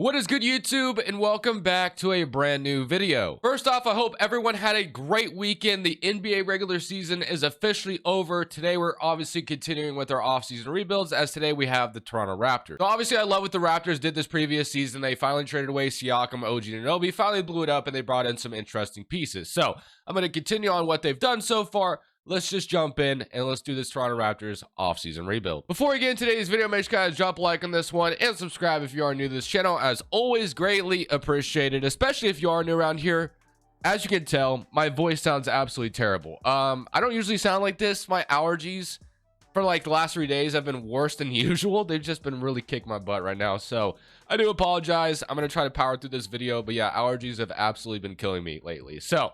What is good, YouTube, and welcome back to a brand new video. First off, I hope everyone had a great weekend. The NBA regular season is officially over. Today, we're obviously continuing with our offseason rebuilds, as today we have the Toronto Raptors. So obviously, I love what the Raptors did this previous season. They finally traded away Siakam, OG Anunoby, finally blew it up, and they brought in some interesting pieces. So I'm going to continue on what they've done so far. Let's just jump in and let's do this Toronto Raptors offseason rebuild. Before we get into today's video, make sure you guys drop a like on this one and subscribe if you are new to this channel. As always, greatly appreciated, especially if you are new around here. As you can tell, my voice sounds absolutely terrible. I don't usually sound like this. My allergies for like the last 3 days have been worse than usual. They've just been really kicking my butt right now. So I do apologize. I'm going to try to power through this video. But yeah, allergies have absolutely been killing me lately. So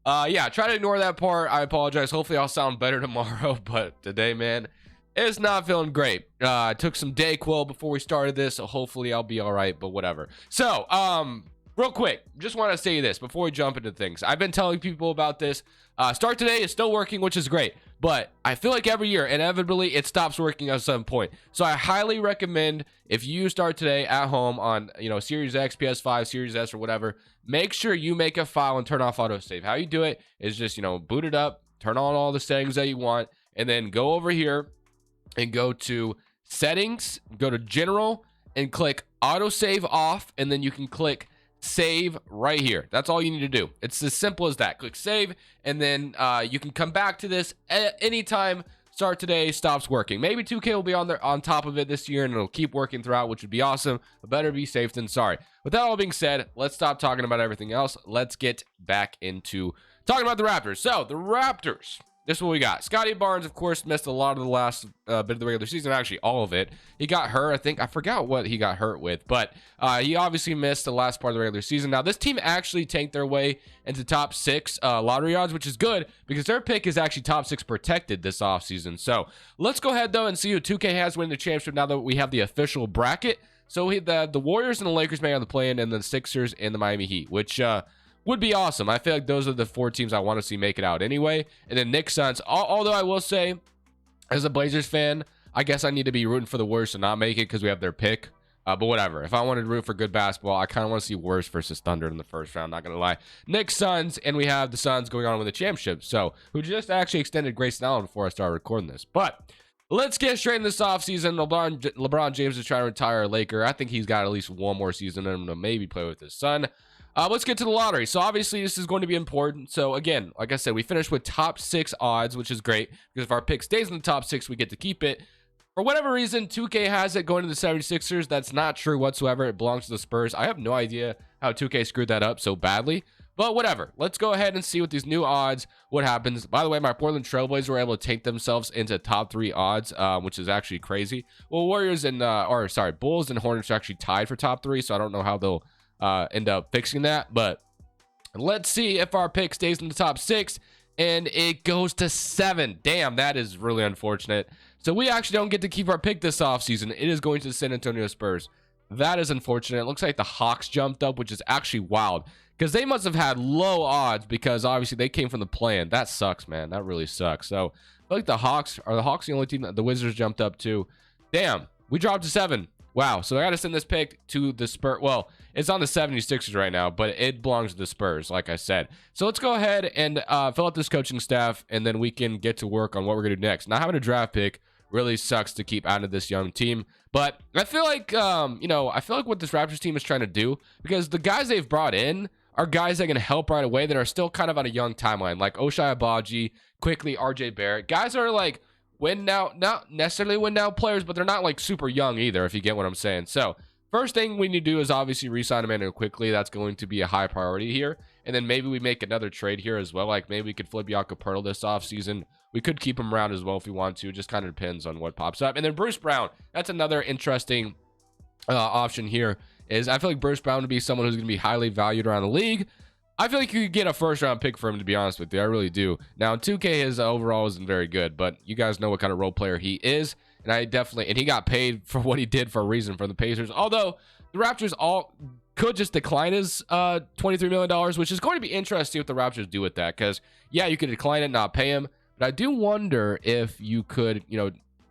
yeah, try to ignore that part. I apologize. Hopefully I'll sound better tomorrow, but today, man, it's not feeling great. I took some Dayquil before we started this, so hopefully I'll be all right, but whatever. So real quick, just want to say this before we jump into things. I've been telling people about this. Start today is still working, which is great, but I feel like every year inevitably it stops working at some point. So I highly recommend, if you start today at home on Series X, PS5, Series S, or whatever, make sure you make a file and turn off autosave. How you do it is just boot it up, turn on all the settings that you want, and then go over here and go to settings, go to general, and click autosave off, and then you can click save right here. That's all you need to do. It's as simple as that. Click save, and then you can come back to this at any time. Start today, stops working. Maybe 2K will be on top of it this year, and it'll keep working throughout, which would be awesome, but better be safe than sorry. With that all being said, let's stop talking about everything else. Let's get back into talking about the Raptors. So the Raptors, this is what we got. Scottie Barnes, of course, missed a lot of the last bit of the regular season, actually all of it. He got hurt, I forgot what he got hurt with, but he obviously missed the last part of the regular season. Now, this team actually tanked their way into top 6 lottery odds, which is good because their pick is actually top 6 protected this offseason. So let's go ahead, though, and see who 2K has winning the championship now that we have the official bracket. So the Warriors and the Lakers may have the play-in, and the Sixers and the Miami Heat, which would be awesome. I feel like those are the 4 teams I want to see make it out anyway. And then Knicks, Suns. Although I will say, as a Blazers fan, I guess I need to be rooting for the Warriors to not make it because we have their pick. But whatever. If I wanted to root for good basketball, I kind of want to see Warriors versus Thunder in the first round. Not going to lie. Knicks, Suns, and we have the Suns going on with the championship. So, who just actually extended Grayson Allen before I started recording this. But let's get straight into this offseason. LeBron James is trying to retire a Laker. I think he's got at least one more season in him to maybe play with his son. Let's get to the lottery. So obviously this is going to be important. So again, like I said, we finished with top 6 odds, which is great because if our pick stays in the top 6, we get to keep it. For whatever reason, 2K has it going to the 76ers. That's not true whatsoever. It belongs to the Spurs. I have no idea how 2K screwed that up so badly, but whatever. Let's go ahead and see with these new odds what happens. By the way, my Portland Trailblazers were able to take themselves into top 3 odds, which is actually crazy. Well, Bulls and Hornets are actually tied for top 3, so I don't know how they'll end up fixing that, but let's see if our pick stays in the top 6 and it goes to 7. Damn, that is really unfortunate. So we actually don't get to keep our pick this offseason. It is going to the San Antonio Spurs. That is unfortunate. It looks like the Hawks jumped up, which is actually wild because they must have had low odds because obviously they came from the play-in. That sucks, man. That really sucks. So I feel like the Hawks the only team that the Wizards jumped up to. Damn, we dropped to 7. Wow, so I got to send this pick to the Spurs. Well, it's on the 76ers right now, but it belongs to the Spurs, like I said. So let's go ahead and fill out this coaching staff, and then we can get to work on what we're going to do next. Not having a draft pick really sucks to keep adding to this young team, but I feel like, I feel like what this Raptors team is trying to do, because the guys they've brought in are guys that can help right away that are still kind of on a young timeline, like Ochai Agbaji, quickly RJ Barrett. Guys are like, not necessarily win now players, but they're not like super young either, if you get what I'm saying. So first thing we need to do is obviously re-sign Emmanuel quickly. That's going to be a high priority here. And then maybe we make another trade here as well. Like maybe we could flip Jakob Poeltl this offseason. We could keep him around as well if we want to. It just kind of depends on what pops up. And then Bruce Brown, that's another interesting option here. Is I feel like Bruce Brown would be someone who's going to be highly valued around the league. I feel like you could get a first-round pick for him, to be honest with you. I really do. Now, 2K, his overall isn't very good, but you guys know what kind of role player he is. And he got paid for what he did for a reason from the Pacers. Although, the Raptors all could just decline his $23 million, which is going to be interesting what the Raptors do with that. Because, yeah, you could decline it and not pay him. But I do wonder if you could,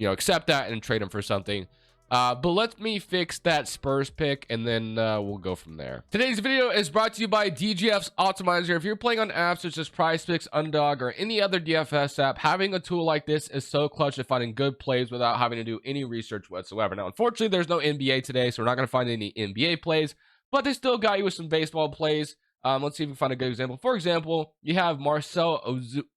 accept that and trade him for something. But let me fix that Spurs pick, and then we'll go from there. Today's video is brought to you by DGF's Optimizer. If you're playing on apps such as PrizePicks, Underdog, or any other DFS app, having a tool like this is so clutch at finding good plays without having to do any research whatsoever. Now, unfortunately, there's no NBA today, so we're not going to find any NBA plays, but they still got you with some baseball plays. Let's see if we can find a good example. For example, you have Marcel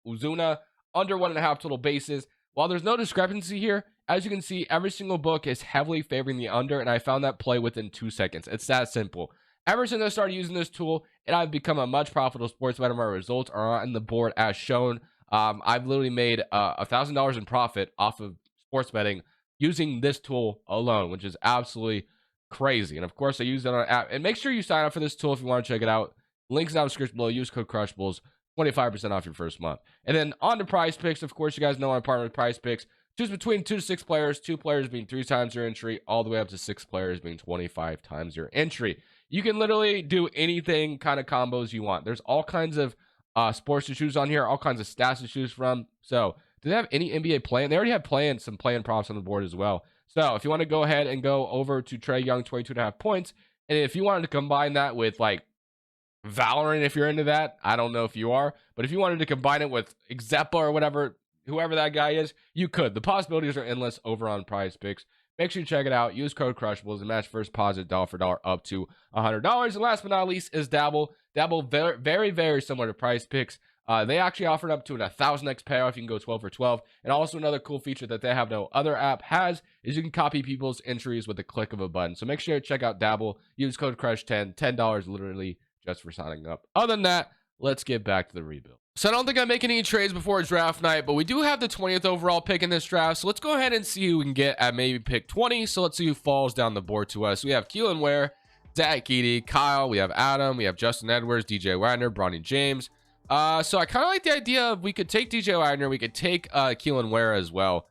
Ozuna, under 1.5 total bases. While there's no discrepancy here, as you can see, every single book is heavily favoring the under, and I found that play within 2 seconds. It's that simple. Ever since I started using this tool, and I've become a much profitable sports bettor. My results are on the board as shown. I've literally made $1,000 in profit off of sports betting using this tool alone, which is absolutely crazy. And of course, I use it on an app. And make sure you sign up for this tool if you want to check it out. Links down in the description below. Use code Crushables. 25% off your first month. And then on to PrizePicks. Of course, you guys know I'm partnered with PrizePicks. Choose between 2 to 6 players, 2 players being 3 times your entry, all the way up to 6 players being 25 times your entry. You can literally do anything kind of combos you want. There's all kinds of sports to choose on here, all kinds of stats to choose from. So, do they have any NBA play-in? They already have some play-in props on the board as well. So, if you want to go ahead and go over to Trae Young, 22.5 points, and if you wanted to combine that with like Valorant, if you're into that, I don't know if you are, but if you wanted to combine it with Xepa or whatever, whoever that guy is, you could. The possibilities are endless over on PrizePicks. Make sure you check it out. Use code Crushables and match first deposit dollar for dollar up to $100. And last but not least is Dabble. Dabble, very, very similar to PrizePicks. They actually offered up to an 1,000x payoff. You can go 12 for 12. And also another cool feature that they have no other app has is you can copy people's entries with a click of a button. So make sure you check out Dabble. Use code Crush10. $10 literally just for signing up. Other than that, let's get back to the rebuild. So I don't think I'm making any trades before draft night, but we do have the 20th overall pick in this draft. So let's go ahead and see who we can get at maybe pick 20. So let's see who falls down the board to us. We have Keelan Ware, Zach Edey, Kyle. We have Adam. We have Justin Edwards, DJ Wagner, Bronny James. So I kind of like the idea of we could take DJ Wagner. We could take Keelan Ware as well.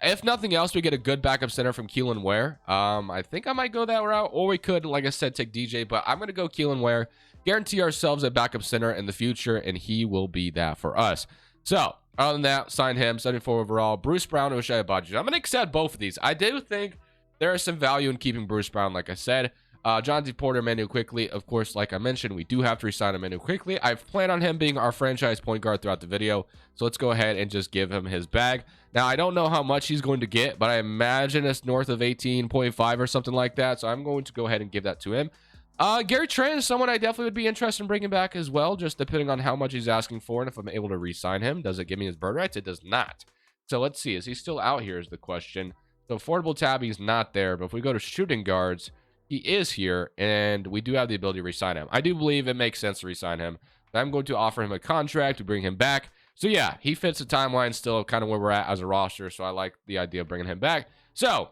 If nothing else, we get a good backup center from Keelan Ware. I think I might go that route, or we could, like I said, take DJ, but I'm going to go Keelan Ware. Guarantee ourselves a backup center in the future, and he will be that for us. So, other than that, sign him, 74 overall. Bruce Brown and Ochai Agbaji. I'm going to accept both of these. I do think there is some value in keeping Bruce Brown, like I said. Jonathan Porter, Manu Quickly. Of course, like I mentioned, we do have to resign a Manu Quickly. I've planned on him being our franchise point guard throughout the video. So let's go ahead and just give him his bag. Now, I don't know how much he's going to get, but I imagine it's north of 18.5 or something like that. So I'm going to go ahead and give that to him. Gary Trent is someone I definitely would be interested in bringing back as well, just depending on how much he's asking for and if I'm able to re-sign him. Does it give me his bird rights? It does not. So let's see. Is he still out here is the question. So affordable tab, he's not there. But if we go to shooting guards, he is here, and we do have the ability to re-sign him. I do believe it makes sense to re-sign him. I'm going to offer him a contract to bring him back. So yeah, he fits the timeline still kind of where we're at as a roster. So I like the idea of bringing him back. So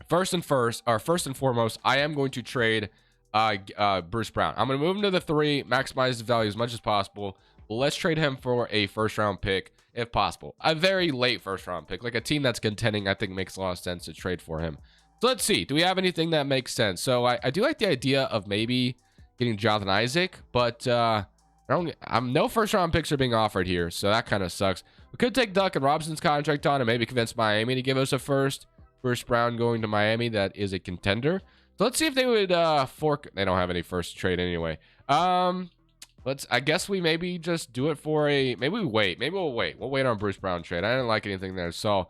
first and foremost, I am going to trade Bruce Brown. I'm going to move him to the 3, maximize his value as much as possible. Let's trade him for a first-round pick, if possible. A very late first-round pick. Like a team that's contending, I think makes a lot of sense to trade for him. So let's see. Do we have anything that makes sense? So I do like the idea of maybe getting Jonathan Isaac, but no first-round picks are being offered here, so that kind of sucks. We could take Duck and Robson's contract on and maybe convince Miami to give us a first. Bruce Brown going to Miami, that is a contender. So let's see if they would fork. They don't have any first trade anyway. I guess we maybe just do it for a. Maybe we wait. Maybe we'll wait. We'll wait on Bruce Brown trade. I didn't like anything there. So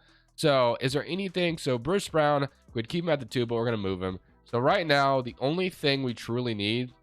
is there anything? So Bruce Brown, we'd keep him at the 2, but we're gonna move him. So right now, the only thing we truly need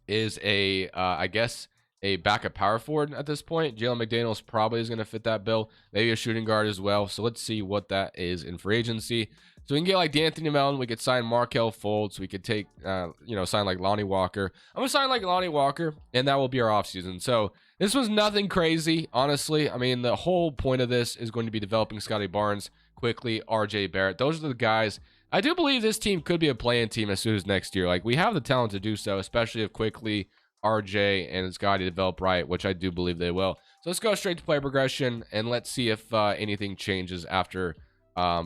is I guess a backup power forward at this point. Jalen McDaniels probably is gonna fit that bill. Maybe a shooting guard as well. So let's see what that is in free agency. So we can get like D'Anthony Melton. We could sign Markelle Fultz. We could take, sign like Lonnie Walker. I'm going to sign like Lonnie Walker, and that will be our offseason. So this was nothing crazy, honestly. I mean, the whole point of this is going to be developing Scottie Barnes, Quickly, RJ Barrett. Those are the guys. I do believe this team could be a play-in team as soon as next year. Like, we have the talent to do so, especially if Quickly, RJ, and Scottie develop right, which I do believe they will. So let's go straight to player progression, and let's see if anything changes after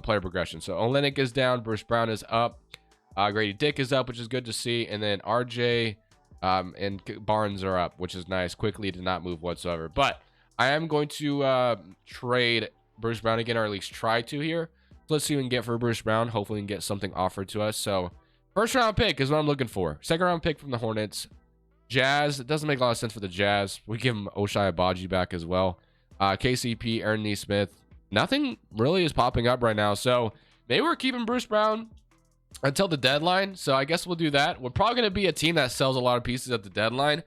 player progression. So Olynyk is down, Bruce Brown is up, Grady Dick is up, which is good to see, and then RJ and Barnes are up, which is nice. Quickly did not move whatsoever, but I am going to trade Bruce Brown again, or at least try to here. let's see what we can get for Bruce Brown. Hopefully we can get something offered to us. So first round pick is what I'm looking for. Second round pick from the Hornets. Jazz, it doesn't make a lot of sense for the Jazz. We give him Ochai Agbaji back as well. KCP, Aaron Nesmith. Nothing really is popping up right now. So maybe we're keeping Bruce Brown until the deadline. So I guess we'll do that. We're probably going to be a team that sells a lot of pieces at the deadline.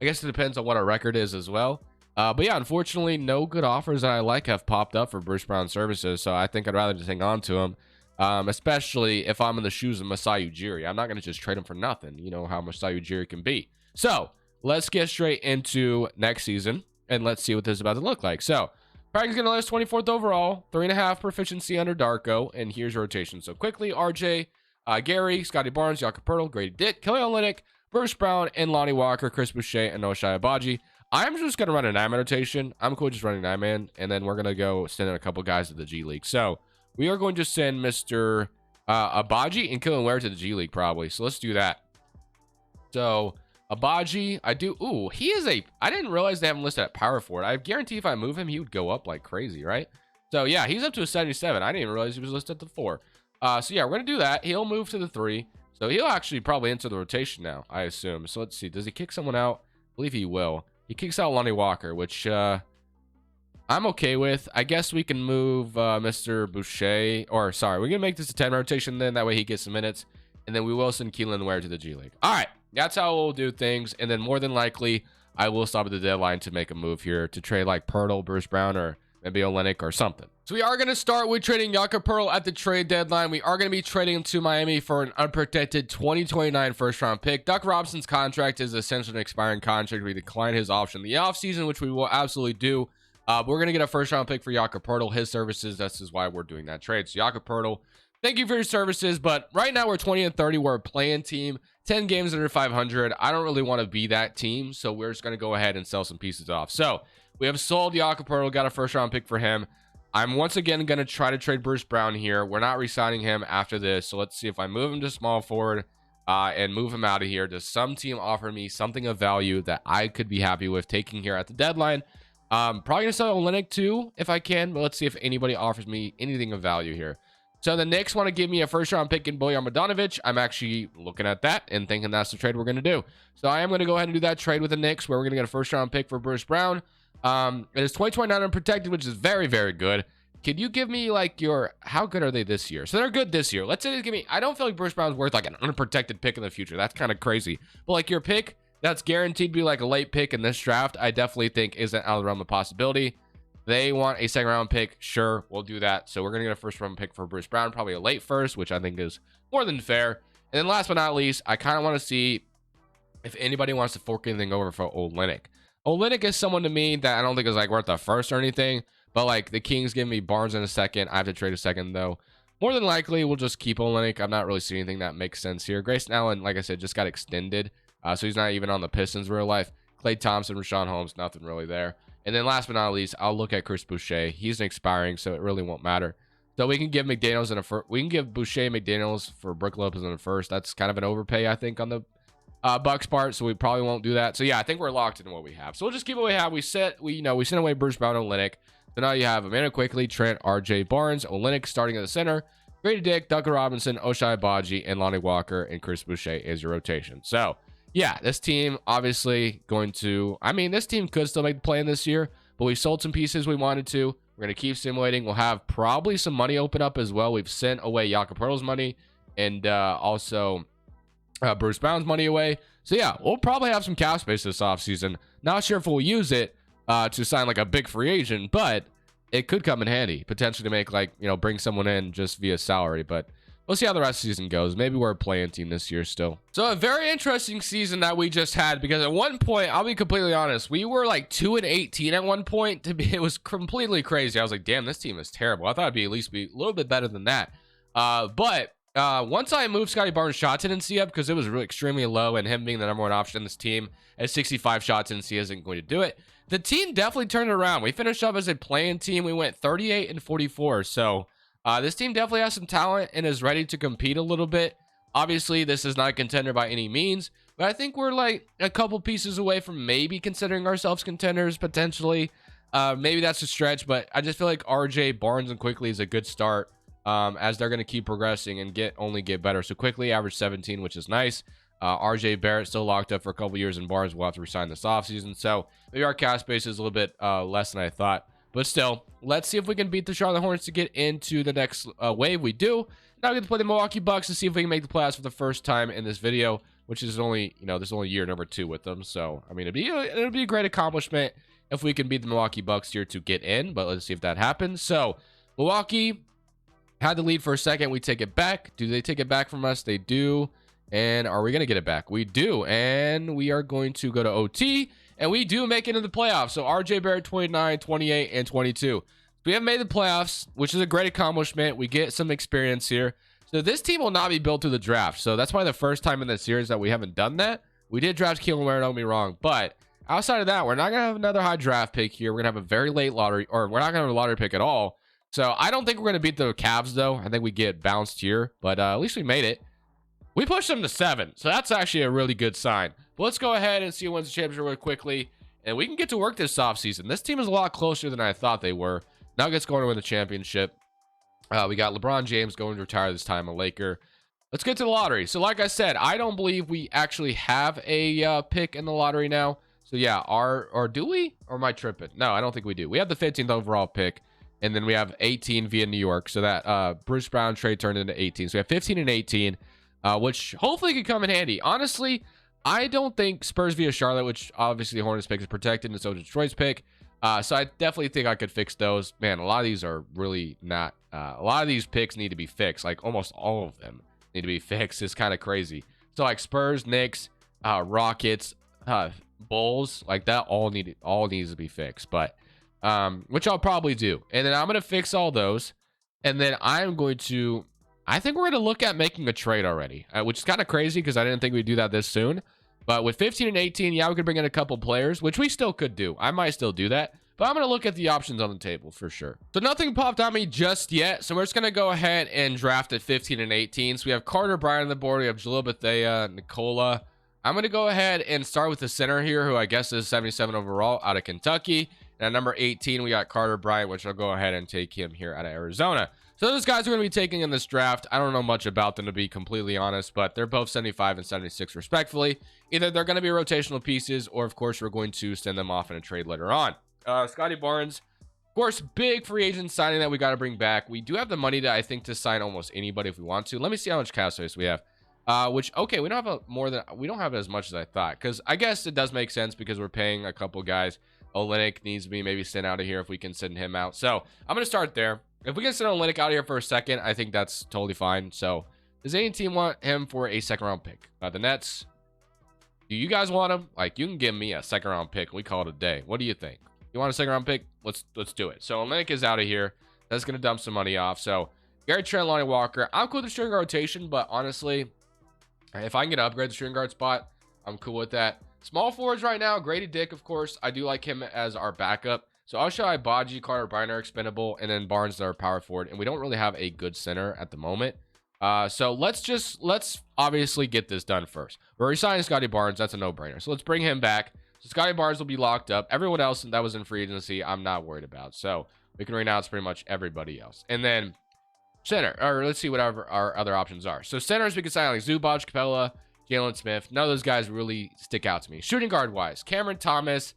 I guess it depends on what our record is as well. But yeah, unfortunately, no good offers that I like have popped up for Bruce Brown services. So I think I'd rather just hang on to him, especially if I'm in the shoes of Masai Ujiri. I'm not going to just trade him for nothing. You know how Masai Ujiri can be. So let's get straight into next season and let's see what this is about to look like. So Practice going to list 24th overall, 3.5 proficiency under Darko, and here's your rotation. So quickly, RJ, Gary, Scottie Barnes, Jakob Poeltl, Grady Dick, Kelly Olynyk, Bruce Brown, and Lonnie Walker, Chris Boucher, and Ochai Agbaji. I'm just going to run a 9-man rotation. I'm cool just running 9-man, and then we're going to go send in a couple guys to the G League. So we are going to send Mr. Agbaji and Killen Ware to the G League probably. So let's do that. So Agbaji, he is I didn't realize they have him listed at power forward. I guarantee if I move him, he would go up like crazy, right? So yeah, he's up to a 77. I didn't even realize he was listed at the 4. So yeah, we're going to do that. He'll move to the 3. So he'll actually probably enter the rotation now, I assume. So let's see. Does he kick someone out? I believe he will. He kicks out Lonnie Walker, which I'm okay with. I guess we can move Mr. Boucher. Or, sorry, we're going to make this a 10 rotation then. That way he gets some minutes. And then we will send Keelan Ware to the G League. All right. That's how we'll do things. And then more than likely, I will stop at the deadline to make a move here to trade like Poeltl, Bruce Brown, or maybe Olynyk or something. So we are going to start with trading Jakob Poeltl at the trade deadline. We are going to be trading him to Miami for an unprotected 2029 first-round pick. Duck Robinson's contract is essentially an expiring contract. We declined his option in the offseason, which we will absolutely do. We're going to get a first-round pick for Jakob Poeltl, his services. This is why we're doing that trade. So Jakob Poeltl, thank you for your services, but right now we're 20-30. We're a play-in team, 10 games under 500. I don't really want to be that team, so we're just going to go ahead and sell some pieces off. So we have sold Jakob Poeltl, got a first-round pick for him. I'm once again going to try to trade Bruce Brown here. We're not re-signing him after this, so let's see if I move him to small forward and move him out of here. Does some team offer me something of value that I could be happy with taking here at the deadline? Probably going to sell Olynyk too if I can, but let's see if anybody offers me anything of value here. So the Knicks want to give me a first-round pick in Bojan Bogdanovic. I'm actually looking at that and thinking that's the trade we're going to do. So I am going to go ahead and do that trade with the Knicks where we're going to get a first-round pick for Bruce Brown. It is 2029 unprotected, which is very, very good. Could you give me like how good are they this year? So they're good this year. Let's say they give me, I don't feel like Bruce Brown's worth like an unprotected pick in the future. That's kind of crazy. But like your pick that's guaranteed to be like a late pick in this draft, I definitely think isn't out of the realm of possibility. They want a second-round pick. Sure, we'll do that. So we're going to get a first-round pick for Bruce Brown, probably a late first, which I think is more than fair. And then last but not least, I kind of want to see if anybody wants to fork anything over for Olynyk. Olynyk is someone to me that I don't think is like worth a first or anything, but like the Kings give me Barnes in a second. I have to trade a second though. More than likely, we'll just keep Olynyk. I'm not really seeing anything that makes sense here. Grayson Allen, like I said, just got extended, so he's not even on the Pistons real life. Klay Thompson, Rashawn Holmes, nothing really there. And then last but not least, I'll look at Chris Boucher. He's an expiring, so it really won't matter. So we can give McDaniels in a first. We can give Boucher McDaniels for Brook Lopez in the first. That's kind of an overpay, I think, on the Bucks part. So we probably won't do that. So yeah, I think we're locked in what we have. So we'll just keep what we have. We sent away Bruce Brown and Olynyk. So now you have Amanda Quickly, Trent, RJ Barnes, Olynyk starting at the center, Grady Dick, Duncan Robinson, Ochai Agbaji, and Lonnie Walker, and Chris Boucher is your rotation. So yeah, this team obviously going to. I mean, this team could still make the play in this year. But we sold some pieces we wanted to. We're going to keep simulating. We'll have probably some money open up as well. We've sent away Jakob Poeltl's money and also Bruce Brown's money away. So, yeah, we'll probably have some cap space this offseason. Not sure if we'll use it to sign like a big free agent, but it could come in handy potentially to make like, bring someone in just via salary. But we'll see how the rest of the season goes. Maybe we're a play-in team this year still. So a very interesting season that we just had because at one point, I'll be completely honest, we were like 2-18 at one point. It was completely crazy. I was like, damn, this team is terrible. I thought it'd be at least a little bit better than that. But once I moved Scottie Barnes' shot tendency up because it was really extremely low and him being the number one option in this team at 65 shot tendency isn't going to do it. The team definitely turned it around. We finished up as a play-in team. We went 38-44. So this team definitely has some talent and is ready to compete a little bit. Obviously, this is not a contender by any means, but I think we're like a couple pieces away from maybe considering ourselves contenders potentially. Maybe that's a stretch, but I just feel like RJ Barnes and Quickly is a good start. as they're going to keep progressing and only get better so quickly. Average 17, which is nice. RJ Barrett still locked up for a couple years in Barnes. We'll have to resign this offseason. So maybe our cap space is a little bit less than I thought. But still, let's see if we can beat the Charlotte Hornets to get into the next wave. We do. Now we get to play the Milwaukee Bucks to see if we can make the playoffs for the first time in this video, which is only, this is only year number 2 with them. So, I mean, it'll be a great accomplishment if we can beat the Milwaukee Bucks here to get in. But let's see if that happens. So, Milwaukee had the lead for a second. We take it back. Do they take it back from us? They do. And are we going to get it back? We do. And we are going to go to OT. And we do make it into the playoffs. So RJ Barrett 29, 28, and 22. We have made the playoffs, which is a great accomplishment. We get some experience here. So this team will not be built through the draft. So that's probably the first time in the series that we haven't done that. We did draft Keelan Ware, don't get me wrong. But outside of that, we're not going to have another high draft pick here. We're going to have a very late lottery, or we're not going to have a lottery pick at all. So I don't think we're going to beat the Cavs, though. I think we get bounced here. But at least we made it. We pushed them to 7, so that's actually a really good sign. But let's go ahead and see who wins the championship really quickly, and we can get to work this offseason. This team is a lot closer than I thought they were. Nuggets going to win the championship. We got LeBron James going to retire this time, a Laker. Let's get to the lottery. So like I said, I don't believe we actually have a pick in the lottery now. So yeah, or do we? Or am I tripping? No, I don't think we do. We have the 15th overall pick, and then we have 18 via New York. So that Bruce Brown trade turned into 18. So we have 15 and 18. Which hopefully could come in handy. Honestly, I don't think Spurs via Charlotte, which obviously the Hornets pick is protected, and so Detroit's pick. So I definitely think I could fix those. Man, a lot of these are really not. A lot of these picks need to be fixed. Like almost all of them need to be fixed. It's kind of crazy. So like Spurs, Knicks, Rockets, Bulls, like that all needs to be fixed. But which I'll probably do. And then I'm gonna fix all those, and then I'm going to. I think we're going to look at making a trade already, which is kind of crazy because I didn't think we'd do that this soon. But with 15 and 18, yeah, we could bring in a couple players, which we still could do. I might still do that. But I'm going to look at the options on the table for sure. So nothing popped on me just yet. So we're just going to go ahead and draft at 15 and 18. So we have Carter Bryant on the board. We have Jalil Bethea, Nicola. I'm going to go ahead and start with the center here, who I guess is 77 overall out of Kentucky. And at number 18, we got Carter Bryant, which I'll go ahead and take him here out of Arizona. So those guys are going to be taking in this draft. I don't know much about them, to be completely honest, but they're both 75 and 76 respectfully. Either they're going to be rotational pieces, or of course we're going to send them off in a trade later on. Scottie Barnes, of course, big free agent signing that we got to bring back. We do have the money to, I think, to sign almost anybody if we want to. Let me see how much cap space we have. Okay, we don't have as much as I thought, because I guess it does make sense because we're paying a couple guys. Olynyk needs to be maybe sent out of here if we can send him out. So I'm going to start there. If we can send Olynyk out of here for a second, I think that's totally fine. So does any team want him for a second round pick? The Nets, do you guys want him? Like, you can give me a second round pick and we call it a day. What do you think? You want a second round pick? Let's do it. So Olynyk is out of here. That's going to dump some money off. So Gary Trent, Lonnie Walker. I'm cool with the shooting guard rotation, but honestly, if I can get an upgrade the shooting guard spot, I'm cool with that. Small forwards right now, Grady Dick, of course. I do like him as our backup. So Ochai Agbaji, Carter Bryant are expendable, and then Barnes is our power forward. And we don't really have a good center at the moment. So let's obviously get this done first. We're resigning Scottie Barnes. That's a no-brainer. So let's bring him back. So Scottie Barnes will be locked up. Everyone else that was in free agency, I'm not worried about. So we can renounce pretty much everybody else. And then center, or let's see whatever our other options are. So centers, we can sign like Zubac, Capella, Jalen Smith. None of those guys really stick out to me. Shooting guard wise, Cameron Thomas.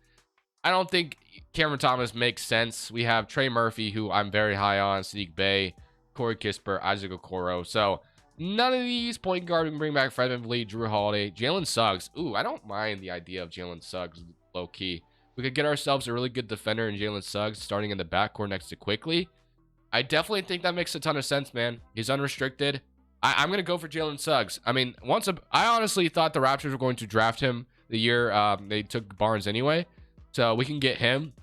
I don't think Cameron Thomas makes sense. We have Trey Murphy, who I'm very high on, Sadiq Bey, Corey Kispert, Isaac Okoro. So none of these point guard we can bring back. Fred VanVleet, Drew Holiday, Jalen Suggs. Ooh, I don't mind the idea of Jalen Suggs low key. We could get ourselves a really good defender in Jalen Suggs starting in the backcourt next to Quickly. I definitely think that makes a ton of sense, man. He's unrestricted. I'm going to go for Jalen Suggs. I mean, I honestly thought the Raptors were going to draft him the year they took Barnes anyway. So we can get him.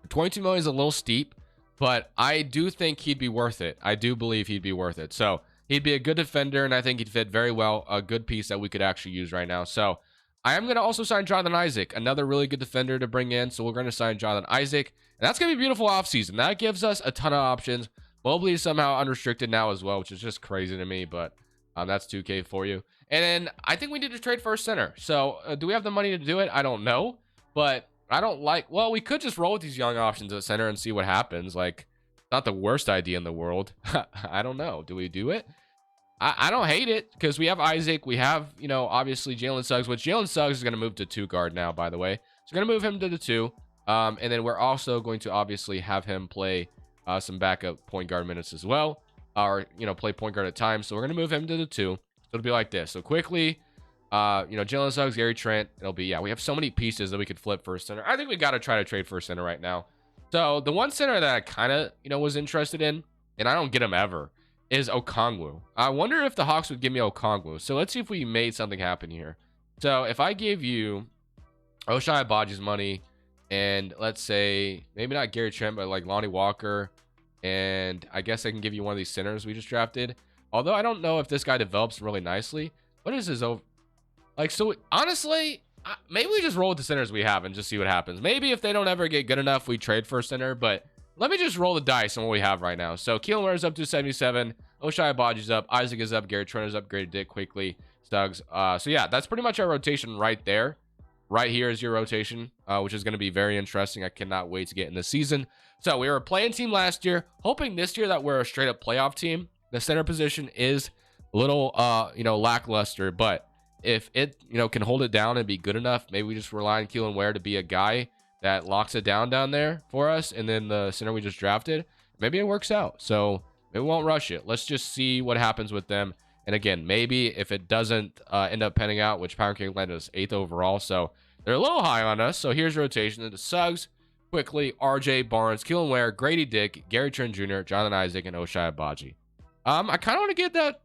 22 million is a little steep, but I do think he'd be worth it. I do believe he'd be worth it. So he'd be a good defender, and I think he'd fit very well. A good piece that we could actually use right now. So I am going to also sign Jonathan Isaac, another really good defender to bring in. So we're going to sign Jonathan Isaac, and that's going to be a beautiful offseason. That gives us a ton of options. Mobley is somehow unrestricted now as well, which is just crazy to me, but that's 2K for you. And then I think we need to trade for a center. So do we have the money to do it? I don't know, but I don't like, well, we could just roll with these young options at center and see what happens. Like, not the worst idea in the world. I don't know. Do we do it? I don't hate it because we have Isaac. We have, you know, obviously Jalen Suggs, which Jalen Suggs is going to move to 2 guard now, by the way. So we're going to move him to the 2. And then we're also going to obviously have him play some backup point guard minutes as well. Or, you know, play point guard at times. So we're going to move him to the 2. So it'll be like this. So quickly, you know, Jalen Suggs, Gary Trent. It'll be, yeah, we have so many pieces that we could flip for a center. I think we got to try to trade for a center right now. So the one center that I kind of, you know, was interested in, and I don't get him ever, is Okongwu. I wonder if the Hawks would give me Okongwu. So let's see if we made something happen here. So if I give you Ochai Agbaji's money, and let's say maybe not Gary Trent, but like Lonnie Walker, and I guess I can give you one of these centers we just drafted. Although I don't know if this guy develops really nicely. What is his over? Like, so honestly, maybe we just roll with the centers we have and just see what happens. Maybe if they don't ever get good enough, we trade for a center, but let me just roll the dice on what we have right now. So Keelan Ware's up to 77. Ochai Agbaji's up. Isaac is up. Gary Trent is upgraded. Dick quickly. Suggs. So yeah, that's pretty much our rotation right there. Right here is your rotation, which is going to be very interesting. I cannot wait to get in the season. So we were a playing team last year, hoping this year that we're a straight up playoff team. The center position is a little, you know, lackluster, but if it, you know, can hold it down and be good enough, maybe we just rely on Keelan Ware to be a guy that locks it down there for us, and then the center we just drafted, maybe it works out. So maybe we won't rush it. Let's just see what happens with them. And again, maybe if it doesn't end up panning out, which Power King landed us 8th overall, so they're a little high on us. So here's rotation into Suggs, quickly, RJ Barnes, Keelan Ware, Grady Dick, Gary Trent Jr., Jonathan Isaac, and Ochai Agbaji. I kind of want to get that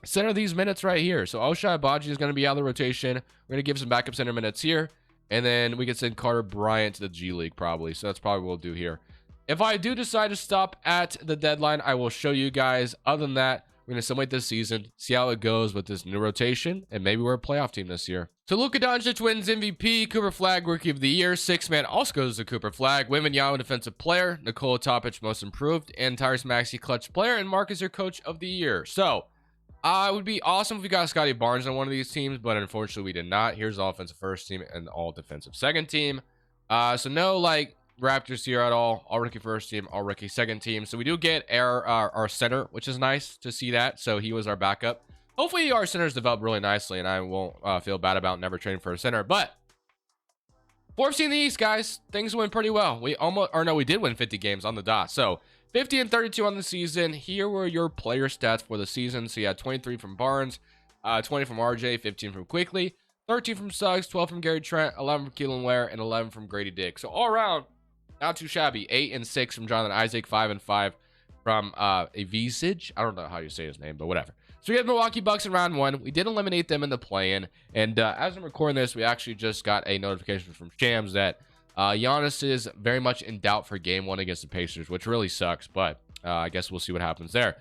center these minutes right here. So Ochai Agbaji is going to be out of the rotation. We're going to give some backup center minutes here. And then we can send Carter Bryant to the G League probably. So that's probably what we'll do here. If I do decide to stop at the deadline, I will show you guys. Other than that, we're going to simulate this season, see how it goes with this new rotation, and maybe we're a playoff team this year. So Luka Doncic wins MVP, Cooper Flag Rookie of the Year, 6th man also goes to Cooper Flag, Wembanyama Defensive Player, Nikola Topic Most Improved, and Tyrese Maxey Clutch Player, and Marcus your Coach of the Year. So it would be awesome if we got Scottie Barnes on one of these teams, but unfortunately we did not. Here's the offensive first team and all defensive second team. So no like Raptors here at all rookie first team, all rookie second team. So we do get our center, which is nice to see that. So he was our backup. Hopefully our centers develop really nicely, and I won't feel bad about never trading for a center. But 4th seed in the East, guys, things went pretty well. We did win 50 games on the dot. So 50 and 32 on the season. Here were your player stats for the season. So you had 23 from Barnes, 20 from RJ, 15 from Quickly, 13 from Suggs, 12 from Gary Trent, 11 from Keelan Ware, and 11 from Grady Dick. So all around, not too shabby. 8 and 6 from Jonathan Isaac, 5 and 5 from Avicii. I don't know how you say his name, but whatever. So we had Milwaukee Bucks in round 1. We did eliminate them in the play-in. And as I'm recording this, we actually just got a notification from Shams that Giannis is very much in doubt for game 1 against the Pacers, which really sucks. But I guess we'll see what happens there.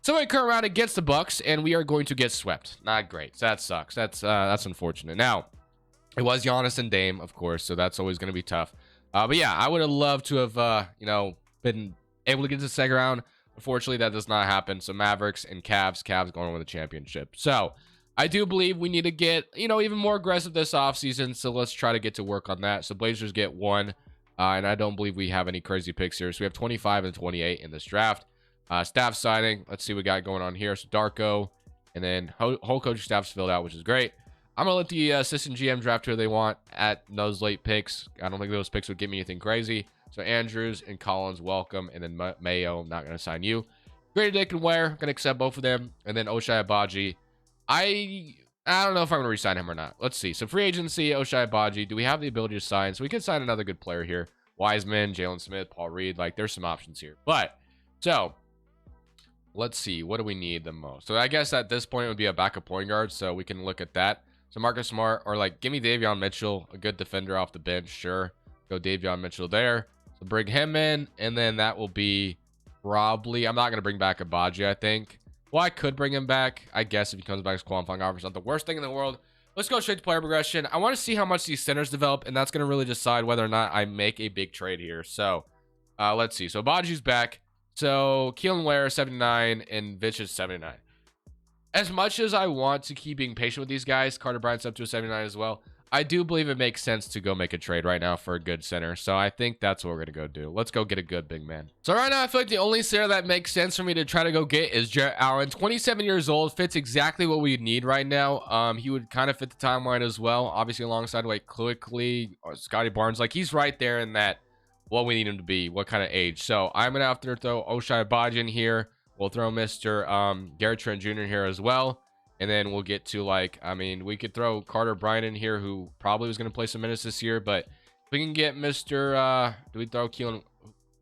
So we current round against the Bucks, and we are going to get swept. Not great. So that sucks. That's unfortunate. Now, it was Giannis and Dame, of course, so that's always going to be tough. But yeah, I would have loved to have, you know, been able to get to the second round. Unfortunately, that does not happen. So Mavericks and Cavs going with the championship. So I do believe we need to get, you know, even more aggressive this offseason. So let's try to get to work on that. So Blazers get 1. And I don't believe we have any crazy picks here. So we have 25 and 28 in this draft. Staff signing. Let's see what we got going on here. So Darko. And then whole coaching staff's filled out, which is great. I'm going to let the assistant GM draft who they want at those late picks. I don't think those picks would give me anything crazy. So Andrews and Collins, welcome. And then Mayo, I'm not going to sign you. Grady Dick and Ware, going to accept both of them. And then Ochai Agbaji. I don't know if I'm going to re-sign him or not. Let's see. So free agency, Ochai Agbaji. Do we have the ability to sign? So we could sign another good player here. Wiseman, Jalen Smith, Paul Reed. Like, there's some options here. But, so, let's see. What do we need the most? So I guess at this point it would be a backup point guard. So we can look at that. So Marcus Smart, or like, give me Davion Mitchell, a good defender off the bench. Sure. Go Davion Mitchell there. So bring him in. And then that will be probably, I'm not going to bring back Agbaji, I think. Well, I could bring him back, I guess, if he comes back as qualifying offer. It's not the worst thing in the world. Let's go straight to player progression. I want to see how much these centers develop, and that's going to really decide whether or not I make a big trade here. So, let's see. So, Agbaji's back. So, Keelan Ware, 79, and Vitch is 79. As much as I want to keep being patient with these guys, Carter Bryant's up to a 79 as well. I do believe it makes sense to go make a trade right now for a good center. So I think that's what we're going to go do. Let's go get a good big man. So right now, I feel like the only center that makes sense for me to try to go get is Jarrett Allen. 27 years old, fits exactly what we need right now. He would kind of fit the timeline as well. Obviously, alongside like quickly or Scottie Barnes. Like he's right there in that what we need him to be, what kind of age. So I'm going to have to throw Oshai Bajan here. We'll throw Mr. Garrett Trent Jr. here as well. And then we'll get to like, I mean, we could throw Carter Bryant in here, who probably was going to play some minutes this year. But if we can get Mr. Do we throw Keelan?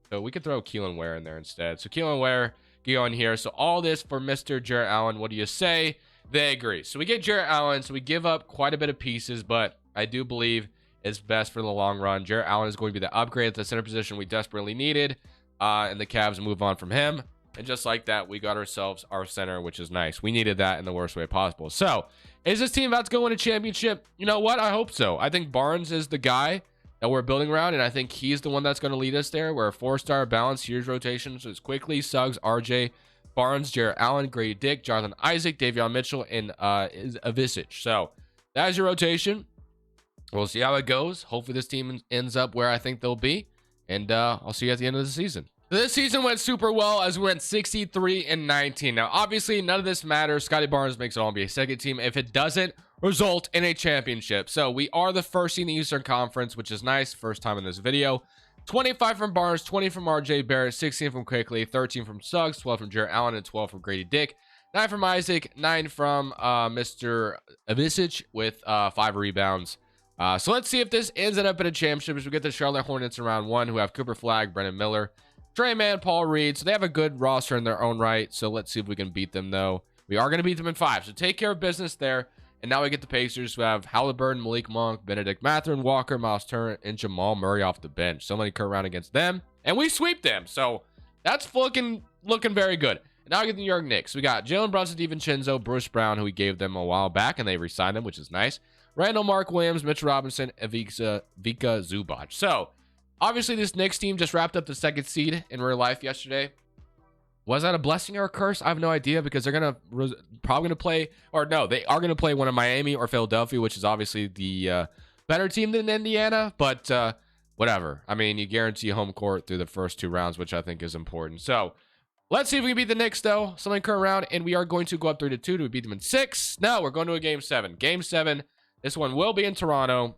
So we could throw Keelan Ware in there instead. So Keelan Ware, go in here. So all this for Mr. Jarrett Allen. What do you say? They agree. So we get Jarrett Allen. So we give up quite a bit of pieces, but I do believe it's best for the long run. Jarrett Allen is going to be the upgrade at the center position we desperately needed. And the Cavs move on from him. And just like that, we got ourselves our center, which is nice. We needed that in the worst way possible. So, is this team about to go win a championship? You know what? I hope so. I think Barnes is the guy that we're building around, and I think he's the one that's going to lead us there. We're a 4-star balance. Here's rotations. So it's Quickly, Suggs, RJ, Barnes, Jarrett Allen, Grady Dick, Jonathan Isaac, Davion Mitchell, and Avicic. So, that is your rotation. We'll see how it goes. Hopefully, this team ends up where I think they'll be. And I'll see you at the end of the season. This season went super well as we went 63-19. Now, obviously, none of this matters. Scottie Barnes makes it all NBA second team if it doesn't result in a championship. So we are the first in the Eastern Conference, which is nice. First time in this video. 25 from Barnes, 20 from RJ Barrett, 16 from Quickly, 13 from Suggs, 12 from Jarrett Allen, and 12 from Grady Dick. 9 from Isaac, 9 from Mr. Avicic with 5 rebounds. So let's see if this ends up in a championship as we get the Charlotte Hornets in round 1, who have Cooper Flagg, Brendan Miller, Trey Mann, Paul Reed. So they have a good roster in their own right. So let's see if we can beat them, though. We are going to beat them in 5. So take care of business there. And now we get the Pacers, who have Halliburton, Malik Monk, Benedict Mathurin, Walker, Miles Turner, and Jamal Murray off the bench. So many Kurt Round against them. And we sweep them. So that's looking very good. And now we get the New York Knicks. We got Jalen Brunson, DiVincenzo, Bruce Brown, who we gave them a while back, and they re-signed them, which is nice. Randall, Mark Williams, Mitch Robinson, and Vika Zubac. So obviously, this Knicks team just wrapped up the 2nd seed in real life yesterday. Was that a blessing or a curse? I have no idea, because they're probably going to play, or no, they are going to play one of Miami or Philadelphia, which is obviously the better team than Indiana, but whatever. I mean, you guarantee home court through the first 2 rounds, which I think is important. So let's see if we can beat the Knicks, though. Something current round, and we are going to go up 3-2. Do we beat them in 6? No, we're going to a Game 7. Game 7. This one will be in Toronto.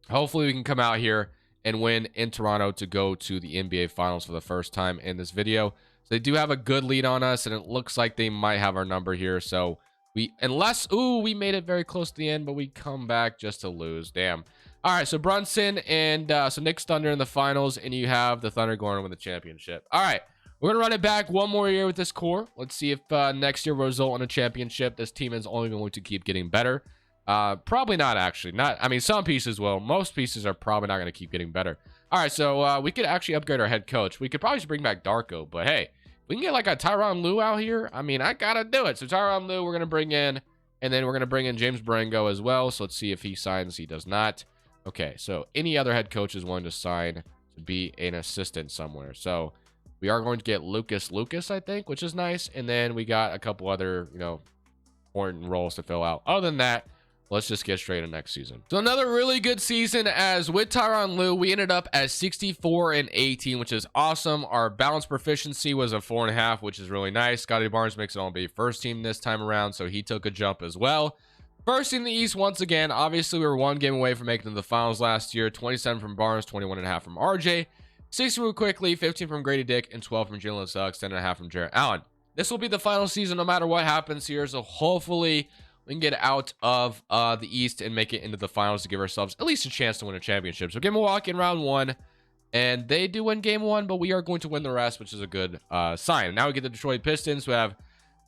Hopefully, we can come out here and win in Toronto to go to the NBA Finals for the first time in this video. So they do have a good lead on us, and it looks like they might have our number here. So we made it very close to the end, but we come back just to lose. Damn. All right, so Brunson and so Knicks Thunder in the finals, and you have the Thunder going to win the championship. All right, we're going to run it back one more year with this core. Let's see if next year will result in a championship. This team is only going to keep getting better. Probably not, actually. I mean, some pieces will. Most pieces are probably not going to keep getting better. All right, so we could actually upgrade our head coach. We could probably just bring back Darko, but hey, if we can get like a Tyronn Lue out here, I mean, I gotta do it. So Tyronn Lue, we're going to bring in, and then we're going to bring in James Barango as well. So let's see if he signs. He does not. Okay, so any other head coach is willing to sign to be an assistant somewhere. So we are going to get Lucas, I think, which is nice. And then we got a couple other, important roles to fill out. Other than that, let's just get straight to next season. So another really good season, as with Tyronn Lue, we ended up at 64-18, which is awesome. Our balance proficiency was a 4.5, which is really nice. Scottie Barnes makes it all NBA first team this time around, so he took a jump as well. First in the East once again. Obviously, we were 1 game away from making it to the finals last year. 27 from Barnes, 21.5 from RJ, 16 from Quickly, 15 from Grady Dick, and 12 from Jalen Suggs, 10.5 from Jarrett Allen. This will be the final season no matter what happens here, so hopefully we can get out of the East and make it into the finals to give ourselves at least a chance to win a championship. So get Milwaukee in round 1, and they do win game 1, but we are going to win the rest, which is a good sign. Now we get the Detroit Pistons, who have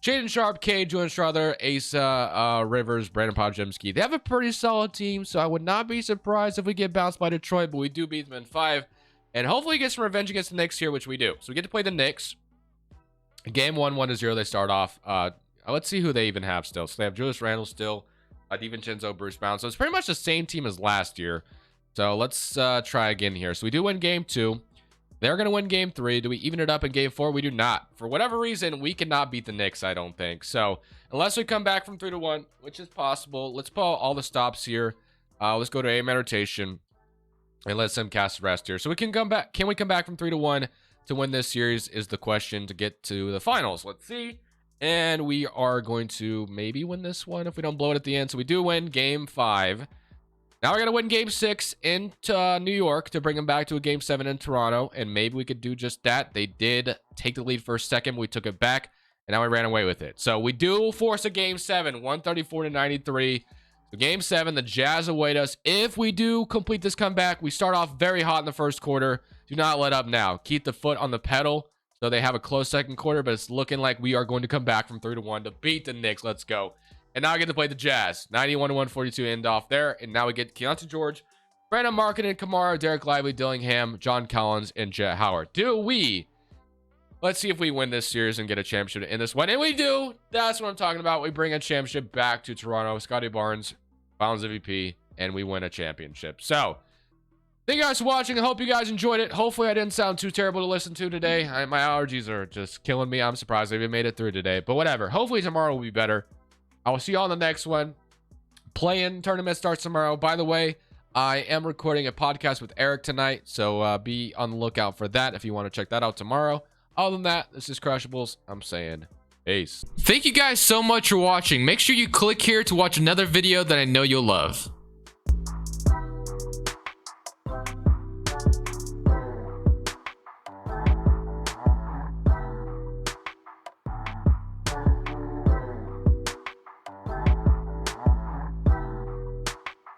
Shaedon Sharpe, Cade, Julian Strother, Asa Rivers, Brandon Podjemski. They have a pretty solid team, so I would not be surprised if we get bounced by Detroit, but we do beat them in 5. And hopefully get some revenge against the Knicks here, which we do. So we get to play the Knicks. Game 1, 1-0. They start off. Let's see who they even have still. So they have Julius Randle still, DiVincenzo, Bruce Brown. So it's pretty much the same team as last year. So let's try again here. So we do win game 2. They're going to win game 3. Do we even it up in game 4? We do not. For whatever reason, we cannot beat the Knicks, I don't think. So unless we come back from 3-1, which is possible, let's pull all the stops here. Let's go to A-man rotation and let Sim cast the rest here. So we can come back. Can we come back from 3-1 to win this series is the question to get to the finals. Let's see. And we are going to maybe win this one if we don't blow it at the end. So we do win game 5. Now we're going to win game 6 in New York to bring them back to a game 7 in Toronto. And maybe we could do just that. They did take the lead for a second. We took it back. And now we ran away with it. So we do force a game 7, 134-93. So game 7, the Jazz await us. If we do complete this comeback, we start off very hot in the first quarter. Do not let up now. Keep the foot on the pedal. So they have a close second quarter, but it's looking like we are going to come back from 3-1 to beat the Knicks. Let's go. And now I get to play the Jazz. 91-142 end off there. And now we get Keontae George, Brandon Markkanen, Kamara, Derek Lively, Dillingham, John Collins, and Jet Howard. Do we? Let's see if we win this series and get a championship in this one. And we do. That's what I'm talking about. We bring a championship back to Toronto. Scottie Barnes, Finals MVP, and we win a championship. So, thank you guys for watching. I hope you guys enjoyed it. Hopefully, I didn't sound too terrible to listen to today. My allergies are just killing me. I'm surprised I even made it through today. But whatever. Hopefully, tomorrow will be better. I will see you all in the next one. Play-in tournament starts tomorrow. By the way, I am recording a podcast with Eric tonight. So, be on the lookout for that if you want to check that out tomorrow. Other than that, this is Crushables. I'm saying peace. Thank you guys so much for watching. Make sure you click here to watch another video that I know you'll love.